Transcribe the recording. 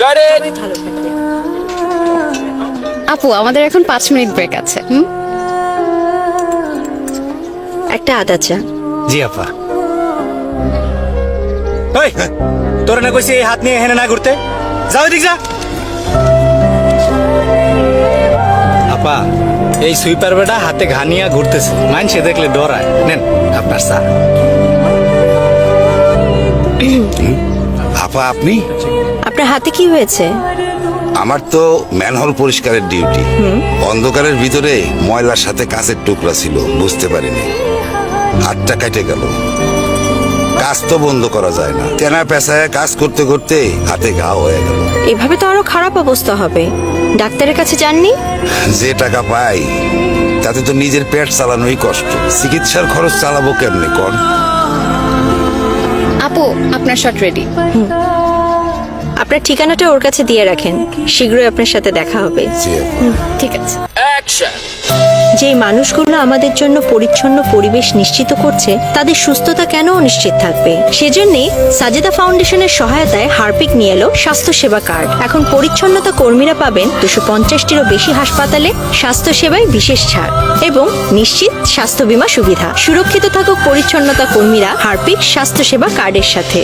ভালো থাকবে। আপু আমাদের এখন 5 মিনিট ব্রেক আছে। একটা আদা চা। জি আপা। ওই তোর না কইছি এই হাত নিয়ে হেনে না ঘুরতে, যাও এদিক যা। আপা এই সুইপার বেটা হাতে ঘানিয়া ঘুরতেছে, মানছে দেখলে ডরায়। নেন আপনার চা। আপা আপনি? আপনার হাতে কি হয়েছে? আমার তো ম্যানহোল পরিষ্কারের ডিউটি। অন্ধকারের ভিতরে ময়লার সাথে কাঁচের টুকরা ছিল, বুঝতে পারিনি, হাতটা কেটে গেল। কাজ তো বন্ধ করা যায় না, তেনা পেশায় কাজ করতে করতে হাতে ঘা হয়ে গেল। এভাবে তো আরো খারাপ অবস্থা হবে। ডাক্তারের কাছে যাননি? যে টাকা পাই তাতে তো নিজের পেট চালানোই কষ্ট, চিকিৎসার খরচ চালাবো কেমনে কোন? আপু আপনার শট রেডি। আপনার ঠিকানাটা ওর কাছে দিয়ে রাখেন, শীঘ্রই আপনার সাথে দেখা হবে। জি আপা। ঠিক আছে। যে মানুষগুলো আমাদের জন্য পরিচ্ছন্ন পরিবেশ নিশ্চিত করছে, তাদের সুস্থতা কেন অনিশ্চিত থাকবে? সেজন্য সাজেদা ফাউন্ডেশনের সহায়তায় হারপিক নিয়ে এলো স্বাস্থ্যসেবা কার্ড। এখন পরিচ্ছন্নতা কর্মীরা পাবেন 250টিরও বেশি হাসপাতালে স্বাস্থ্যসেবায় বিশেষ ছাড় এবং নিশ্চিত স্বাস্থ্য বীমা সুবিধা। সুরক্ষিত থাকুক পরিচ্ছন্নতা কর্মীরা হারপিক স্বাস্থ্যসেবা কার্ডের সাথে।